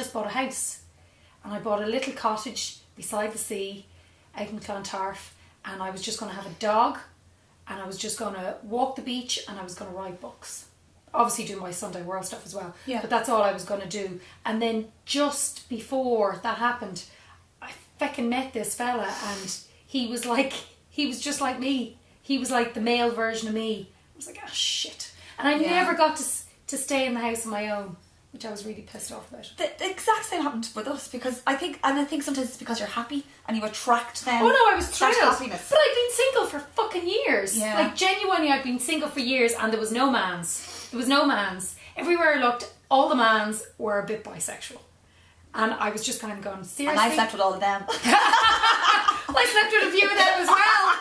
just bought a house. And I bought a little cottage beside the sea out in Clontarf, and I was just going to have a dog, and I was just going to walk the beach, and I was going to write books. Obviously do my Sunday World stuff as well. Yeah. But that's all I was going to do. And then just before that happened, I feckin' met this fella, and he was just like me. He was like the male version of me. I was like, oh shit. And I never got to stay in the house on my own, which I was really pissed off about. The exact same happened with us, because I think sometimes it's because you're happy and you attract them. Oh no, I was thrilled. Happiness. But I'd been single for fucking years. Yeah. Like genuinely, I'd been single for years, and there was no mans. There was no mans. Everywhere I looked, all the mans were a bit bisexual. And I was just kind of going, seriously? And I slept with all of them. I slept with a few of them as well.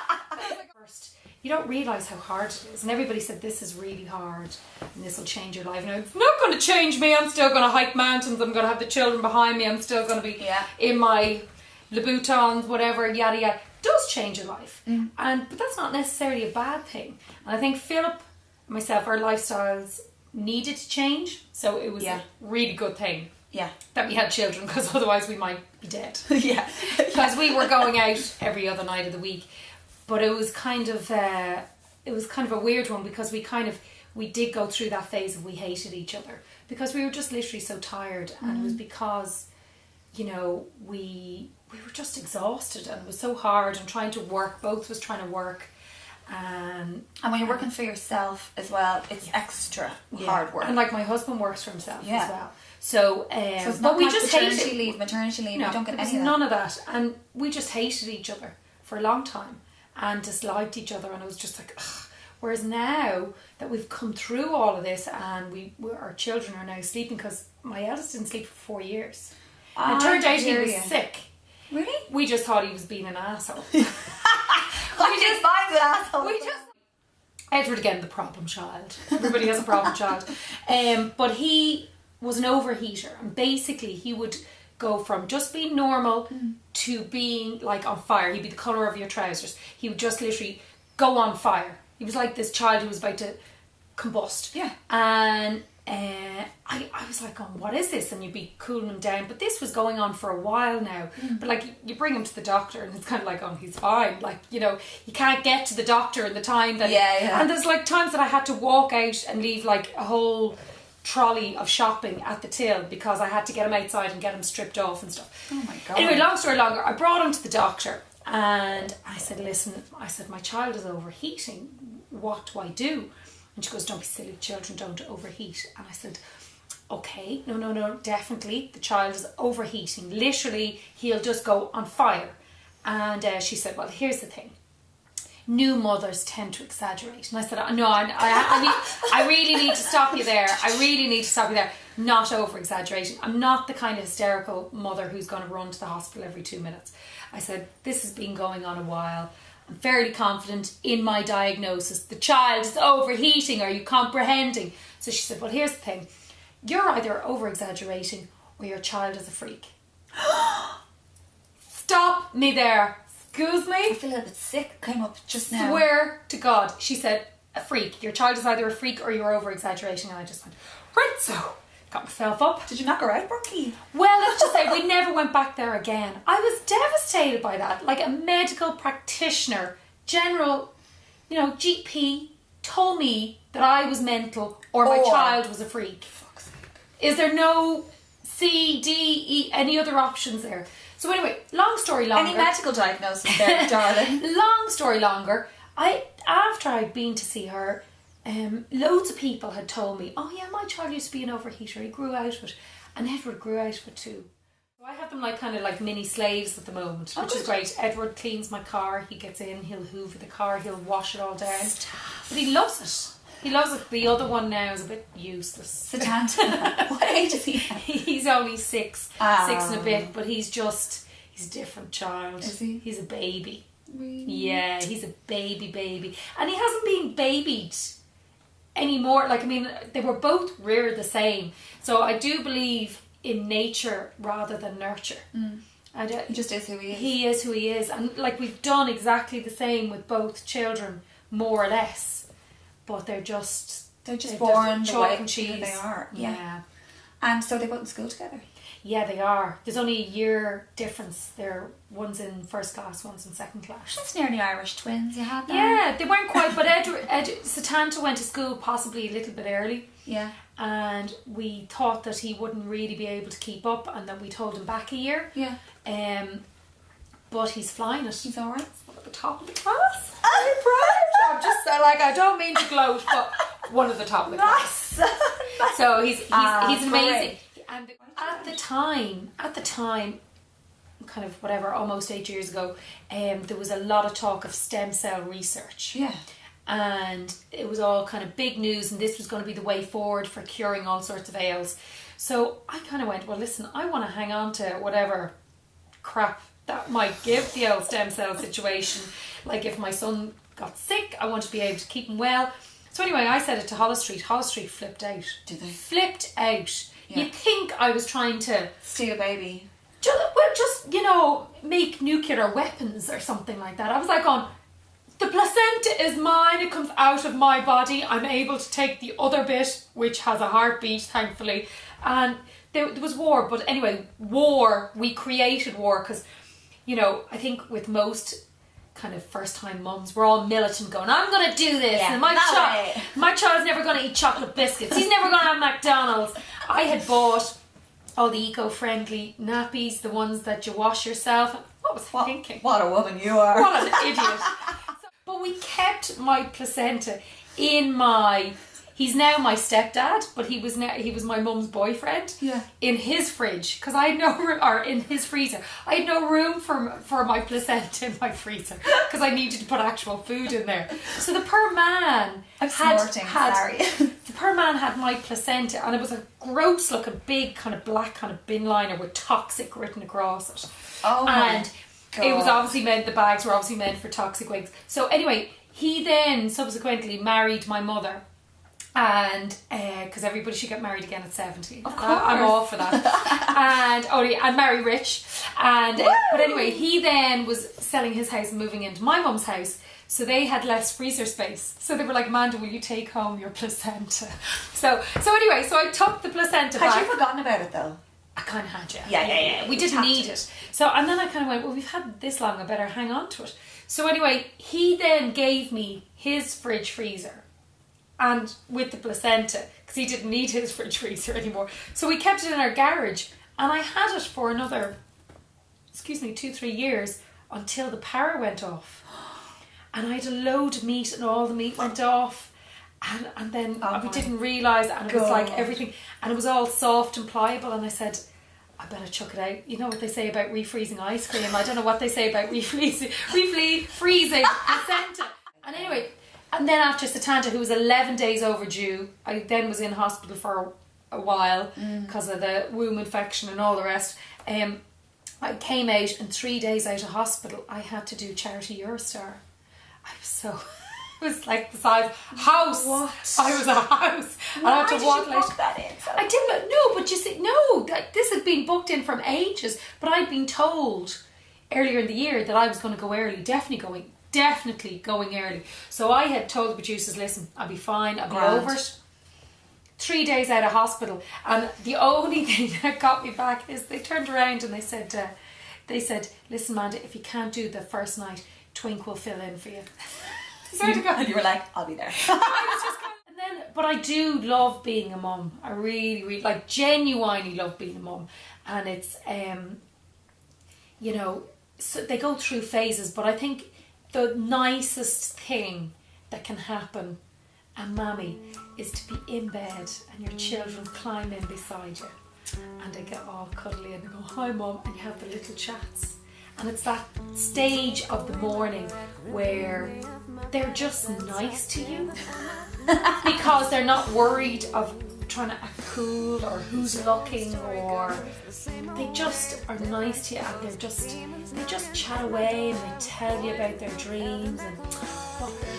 First, you don't realise how hard it is. And everybody said, this is really hard and this will change your life. And it's not going to change me. I'm still going to hike mountains. I'm going to have the children behind me. I'm still going to be in my Louboutins, whatever, yada yada. It does change your life. But that's not necessarily a bad thing. And I think Philip and myself, our lifestyles needed to change. So it was a really good thing. Yeah. That we had children, because otherwise we might be dead. Yeah. Because we were going out every other night of the week. But it was kind of a weird one, because we did go through that phase of we hated each other, because we were just literally so tired, and it was because, you know, we were just exhausted, and it was so hard, and trying to work, both was trying to work. And when you're working for yourself as well, it's extra hard work. And like my husband works for himself as well. So it's but not we like just maternity hated leave, maternity leave. No, we don't get there was any of that. none of that, and we just hated each other for a long time and disliked each other, and it was just like, ugh. Whereas now that we've come through all of this, and our children are now sleeping, because my eldest didn't sleep for 4 years. And it turned out he was sick. Really? We just thought he was being an asshole. Edward again, the problem child. Everybody has a problem child. But he was an overheater, and basically he would go from just being normal to being like on fire. He'd be the colour of your trousers. He would just literally go on fire. He was like this child who was about to combust. Yeah. And I was like, oh, what is this? And you'd be cooling him down. But this was going on for a while now. But like, you bring him to the doctor, and it's kind of like, oh, he's fine. Like, you know, you can't get to the doctor in the time that... Yeah. And there's like times that I had to walk out and leave like a whole trolley of shopping at the till, because I had to get him outside and get him stripped off and stuff. Oh my God. Anyway, long story longer, I brought him to the doctor, and I said, listen, my child is overheating. What do I do? And she goes, don't be silly, children don't overheat. And I said, okay, no, definitely, the child is overheating. Literally, he'll just go on fire. And she said, well, here's the thing. New mothers tend to exaggerate. And I said, no, I really need to stop you there. Not over-exaggerating. I'm not the kind of hysterical mother who's going to run to the hospital every 2 minutes. I said, this has been going on a while. I'm fairly confident in my diagnosis. The child is overheating. Are you comprehending? So she said, well, here's the thing. You're either over-exaggerating or your child is a freak. Stop me there. Excuse me? I feel a little bit sick. Came up just now. Swear to God. She said, a freak. Your child is either a freak or you're over-exaggerating. And I just went, right, so... Got myself up. Did you knock her out, Brunky? Well, let's just say we never went back there again. I was devastated by that. Like, a medical practitioner, general, GP, told me that I was mental or my child was a freak. Fuck's sake. Is there no C, D, E, any other options there? So anyway, long story longer. Any medical diagnosis there, darling? Long story longer. After I'd been to see her, loads of people had told me, oh yeah, my child used to be an overheater, he grew out of it, and Edward grew out of it too. So I have them kind of mini slaves at the moment, which is great. Edward cleans my car, he gets in, he'll hoover the car, he'll wash it all down. But he loves it. The other one now is a bit useless. Satant. What age is he? He's only 6 and a bit, but he's a different child. Is he? He's a baby. Really? Yeah, he's a baby. And he hasn't been babied anymore. They were both reared the same. So I do believe in nature rather than nurture. He just is who he is. He is who he is. And we've done exactly the same with both children, more or less. But they're just born the chalk way and cheese. they are. Yeah. And so they both in school together. Yeah, they are. There's only a year difference. One's in first class, one's in second class. That's nearly Irish twins you had there. Yeah, they weren't quite, but Satanta went to school possibly a little bit early. Yeah. And we thought that he wouldn't really be able to keep up, and then we told him back a year. Yeah. But he's flying it. He's alright. He's one at the top of the class. I'm proud. I'm just I don't mean to gloat, but one of the top of the class. Nice. So he's amazing. Great. And at the time, kind of whatever, almost 8 years ago, there was a lot of talk of stem cell research. Yeah. And it was all kind of big news, and this was going to be the way forward for curing all sorts of ails. So I kind of went, well, listen, I want to hang on to whatever crap that might give the old stem cell situation. Like if my son got sick, I want to be able to keep him well. So anyway, I said it to Hollis Street. Hollis Street flipped out. Did they? Flipped out. Yeah. You'd think I was trying to steal a baby. Just make nuclear weapons or something like that. I was like, the placenta is mine. It comes out of my body. I'm able to take the other bit, which has a heartbeat, thankfully. And there was war. But anyway, we created war because, I think with most kind of first-time mums, we're all militant going, I'm going to do this. Yeah, and my child's never going to eat chocolate biscuits. He's never going to have McDonald's. I had bought all the eco-friendly nappies, the ones that you wash yourself. What was I thinking? What a woman you are. What an idiot. But we kept my placenta in he's now my stepdad, but he was my mum's boyfriend. Yeah. In his fridge, because I had no room, or in his freezer. I had no room for my placenta in my freezer because I needed to put actual food in there. So the poor man the poor man had my placenta, and it was a gross looking big kind of black kind of bin liner with toxic written across it. Oh my God. It was obviously the bags were obviously meant for toxic wigs. So anyway, he then subsequently married my mother. And because everybody should get married again at 70. Of course. I'm all for that. And marry rich. And but anyway, he then was selling his house and moving into my mum's house. So they had less freezer space. So they were like, Amanda, will you take home your placenta? So anyway, so I took the placenta back. Had you forgotten about it though? I kind of had, Yeah. We didn't need it. So, and then I kind of went, well, we've had this long, I better hang on to it. So anyway, he then gave me his fridge freezer. And with the placenta, because he didn't need his fridge freezer anymore. So we kept it in our garage, and I had it for another, 2-3 years until the power went off. And I had a load of meat, and all the meat went off. And then we didn't realise, and it was like everything, and it was all soft and pliable, and I said, I better chuck it out. You know what they say about refreezing ice cream? I don't know what they say about freezing placenta. And anyway, and then after Satanta, who was 11 days overdue, I then was in hospital for a while because of the womb infection and all the rest. I came out, and 3 days out of hospital, I had to do charity Eurostar. It was like the size of a house. What? I was a house. Why and I had to walk did you book that in? I didn't. No, but you see, this had been booked in from ages. But I'd been told earlier in the year that I was going to go early. Definitely going early. So I had told the producers, listen, I'll be fine. I'll be over it. 3 days out of hospital, and the only thing that got me back is they turned around and they said, listen, Amanda, if you can't do the first night, Twink will fill in for you. Swear to God, you were like, I'll be there. But I do love being a mum. I really, really, genuinely love being a mum. And it's, so they go through phases, but I think the nicest thing that can happen, and mammy, is to be in bed and your children climb in beside you and they get all cuddly and they go, hi mum, and you have the little chats. And it's that stage of the morning where they're just nice to you because they're not worried of trying to act cool or who's looking, or they just are nice to you, and they just chat away and they tell you about their dreams and what they're